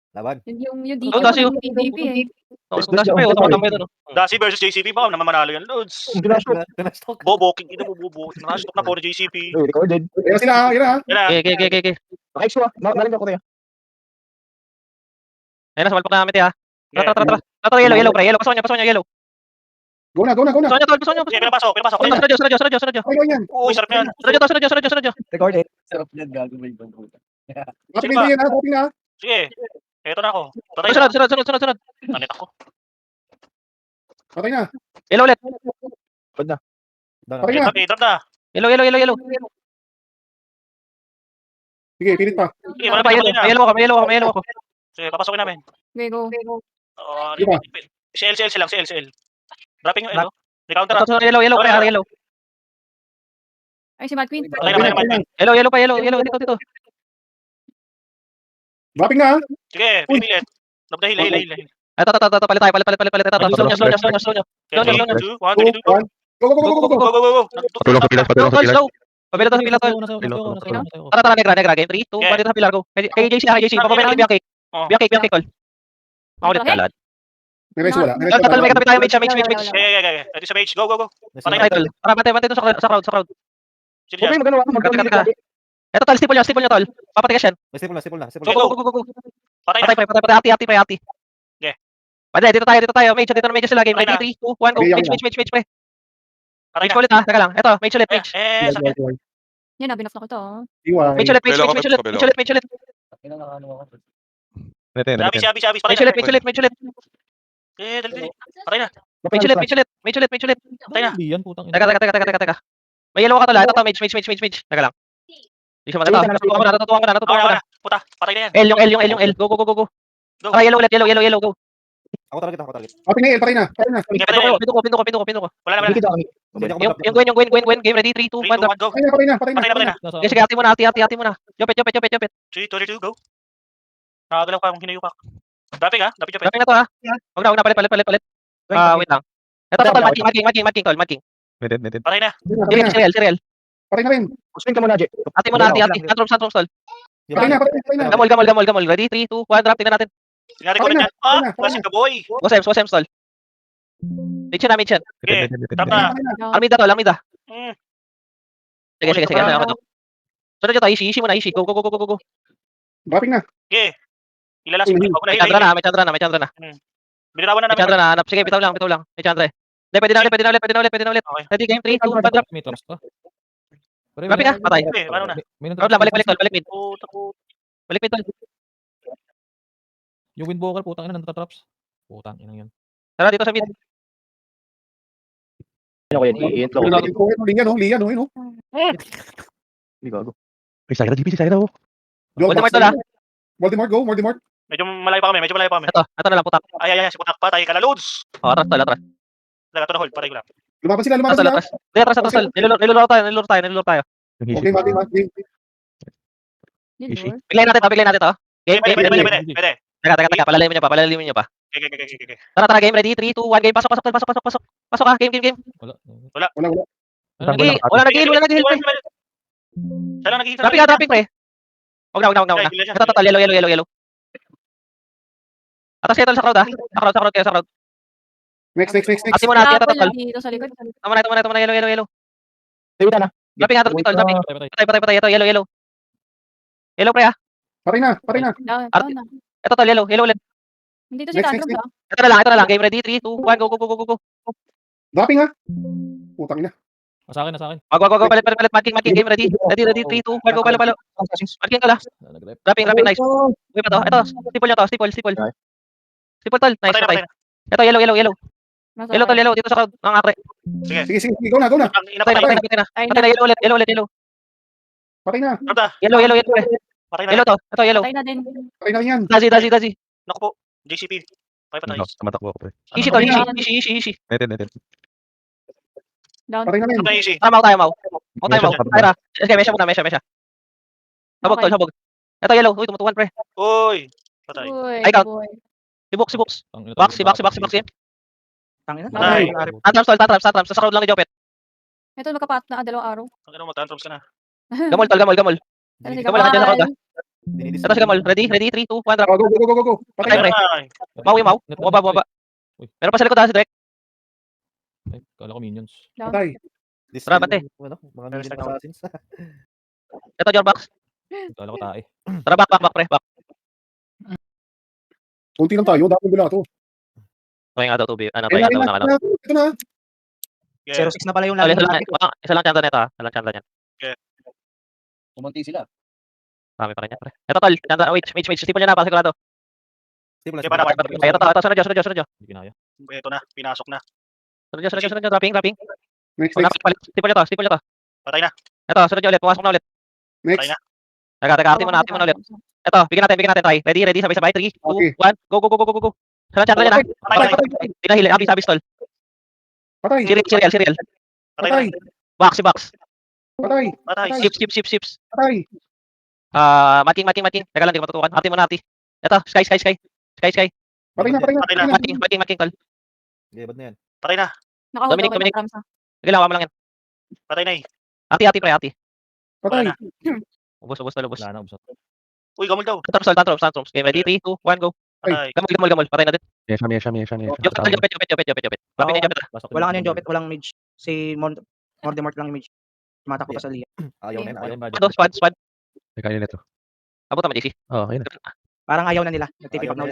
Laban. Yung DQ Oh, ko Dasyo. naging PVP eh. Dasyo pa yun. Tumatambay doon. Dasi versus JCP ba? Naman manalo yan, Lods. Tinastok. Bobo, king ina mo, bobo. Nakastok na po ni JCP. Recorded. Yan sila, yan Yan na. Okay. Naka-extra. Narinig ako tayo. Ayun na, sumalpak na namin tiya. Tara, yellow, pre. Yellow, pasaw niya, yellow. Go na. Pasaw niya, tol, pasaw niya. Sige, pinapasok. Radyo. Ay, yan. Uy, sarap yan. Radyo. Recorded. Sarap yan, gago ba yung puta. Copy na yan, ha? Copy na. Sige. Eto na ako. Patay na. Sunod. Anit ako. Patay na. Yellow ulit. Patay Okay, na. drop na. Yellow. Sige, pilit pa. Sige, Ano wala pa, pa yellow? na. May yellow ako. Sige, papasokin namin. Okay, go. Di ba? Si LCL lang, si LCL. Dropping yung elo. Recounter na. Ito, yellow, pre. Yellow. Ay, si Mad Queen. Patay na. Yellow pa, yellow. Dito. Dropping na, ha? Sige, pipilit. Drop na hila. Ito, palit tayo. Slow niya. Okay, 3, 2, 1, 3, 2, go. Go. Go. Slow. Pabila to sa pilar, tol. Tara, negra. Game 3, 2, 1, dito sa pilar, go. Kay JC. Papamay natin Bianca. Bianca, call. Ako ulit kalad. May race wala. Tol, may katabi tayo, mage. Okay. Ito sa mage. Go. Patay na. Patay, tol. Tara, bantay to sa crowd. Sino yan? magano ako. Teka. Ito, tol, stipple niya, tol. Papatigas yan. Sipol na. Go. Patay na. Patay, hati. Okay. Pwede, dito tayo. Mage, dito na mage sila. Game ready, 3, 2, 1, go. Mage, pre. Patay Mage na. ulit, ha. Teka lang. Ito, mage ulit, mage. Sakit. Yan, binaf na ko to. Mage ulit. Abis. Patay na. Mage ulit. Dali. Patay na. Mage ulit. Patay na. Yan, putang ina. Teka. May yellow ka tol, ha. Ito, mage. Teka lang. Hindi siya matata. Natutuwa ko na. Puta. Patay na yan. Yung L. Go. Go. Tara, yellow ulit, yellow, go. Ako target. Patay na, patay na. Okay, patay na. Pinto ko. Wala na. Yung Gwen, Ready, 3, 2, 1, 3, 2, 1, go. Patay na. Patay na. Nasa- sige, hati mo na. Jopet. 3, 2, 2, go. Nakagalaw ka akong hinayupak. Dropping ha? Dropping. Dropping na to, ha. Huwag na, palit. Wait lang. Ito, tol, Mad King. Patay na. Serial. Patay na rin. Spin ka muna, Jay. Hati mo na, hati. Santrums, tol. Patay na. Gamol. Ready, 3, 2, 1, drop. Tingnan natin. Tingnan ko rin yan. Classic ka boy. Wasems, tol. Mid yan. Okay. Drop na. Armida, tol. Mm. Sige. Sunod nyo to, Ishi muna. Go. Dropping na. Okay. Ilalas mo. May Chandra na. Binitawan na May namin. Chandra na hanap. Sige, bitaw lang. May Chandra eh. Pwede na ulit. Okay. Ready, game 3, 2, 1, drop. May traps pa. Dropping ha, patay. Okay, ano na? May Crowd lang, balik mid. Puta po. Balik mid, tol. Yung windwalker, putang ina, nagtatraps. Putang ina yun. Tara, dito sa mid. Ano ko yan? I-intro ko. Lian, no? Hindi gago. Voldemort tol ha. Voldemort, go. Voldemort. Medyo malayo pa kami. Ito na lang, putak. Ay, si putak. Patay ka na, Lods. Atras. Ito na hold. Patay ko lang. Lumaban sila. Atras. Di, atras, tol. Niluluro tayo. Okay, mati. Biglayin natin to. Game. Pwede. Teka, palalimin niyo pa. Okay. Tara, game, ready, 3, 2, 1, game, pasok. Pasok ha, game. Wala. Wala. Wala nag-heal, pre. Siya lang nag-hit. Dropping, pre. Huwag na. Ito, total, yellow. Atas kayo tol sa crowd, ha. Sa crowd. Next. Ati mo natin, ito, total. Dito sa likod. Tama na, yellow. Tayo na. Dropping ha, tol, dropping. Patay, ito, yellow. Yellow, pre, ha. Patay na. Down na. Ito, tol, yellow ulit. Dito si Next. Tandrum ba? Ito na lang. Game ready, 3, 2, 1, go. Dropping, ha. Putang ina. Sa akin. Wag, palit. Mad King, game ready. Ready, 3, 2, 1, go, palo. Mad King tol, ha. Nag-rep. Dropping, nice. Uy pa to. Ito, stipple nyo to, stipple. Stipple tol, nice, patay. Ito, yellow. Nasa Yellow tol, yellow. Dito sa crowd, ang akre. Sige. Go na. Patay na. Yellow ulit. Patay na. Yellow, pre. Patay na. Yellow to. Ito, yellow. Patay na din. Patay na yan. Dazi. Naku po. JCP. Patay. Matakbo ako, pre. Ishi tol, ishi. Down. Patay na rin. Patay easy. Mau tayo. Tara. Sige, mesha muna. Sabog tol, sabog. Ito, yellow. Uy, tumutuwan, pre. Uy. Patay. Uy, Ay, count. boy. Si Box. Tangina, Box. Tangina. Patay. Tantrums. Sa crowd lang ni Jopet. Ito nakapatna dalawang araw. Ang ina mo, tantrums ka na. Gamol. Ano si Gamol, nandiyan ako, Kamal? Ito si Gamol. Ready? 3, 2, 1, drop. Oh, go. Patay Patay, na. pre. Mau. Bumaba. Meron pa sa likod ha, si Drake. Ay, kala ko minions. Down. Patay. Tara, bante. Ano, mga minion assassins. Ito, Jorbox. Kala ko tae. Tara, back, pre. Back. Kunti lang tayo, dapat bila to. Okay nga daw, 2B. Ano, Ayun tayo nga daw. Ito na. 06 na pala yung Isa lagi. lang, isa lang chanta nito ha. Isa lang chanta niyan. Pumunti sila. Dami pa rin yan, pre. Ito, tol. Chanta, wait, mage. Stipon niya na, para sigurado. Simple Di ba dapat? Ay, ito, sunod nyo. Hindi kinaya. Ito na, pinasok na. Sunod nyo, dropping. Next. Stipon nyo to. Patay na. Ito, sunod nyo ulit. Pumasok na ulit. Next. Patay na. Teka, ati mo na ulit. Ito, bigyan natin, try. Ready, sabay-sabay. 3, 2, Okay. 1. Go. Sunod chanta niya na. Patay. Dinahil, abis, tol. Patay. Serial. Patay. Box. Patay. Patay. Ships. Patay. Mating. Teka lang, di ko matutukan. Ati mo na, ati. Ito, sky. Patay na. Patay na. Mating, tol. Okay, ba't na yan? Patay na. Naka-hold Dominic. okay na Ramsa. Sige lang, wala mo lang yan. Patay na eh. Ati, pre, ati. Patay. Wala na. Ubus. Wala na, ubos. Uy, gamol daw. Tantrums. Okay, ready, 3, 2, 1, go. Patay. Gamol. Patay na din. Yesha. Jopet. Rapin niya, Jopet. Walang ano yung Jopet, walang mage. Si Mordemort lang yung mage. Tumatakbo pa sa liya. Ayaw na yun, ayaw. Squad. Teka, yun ito. Abutan mo, JC. Oh, ayun na. Parang ayaw na nila. Nagtipi pag Ayaw na naulit.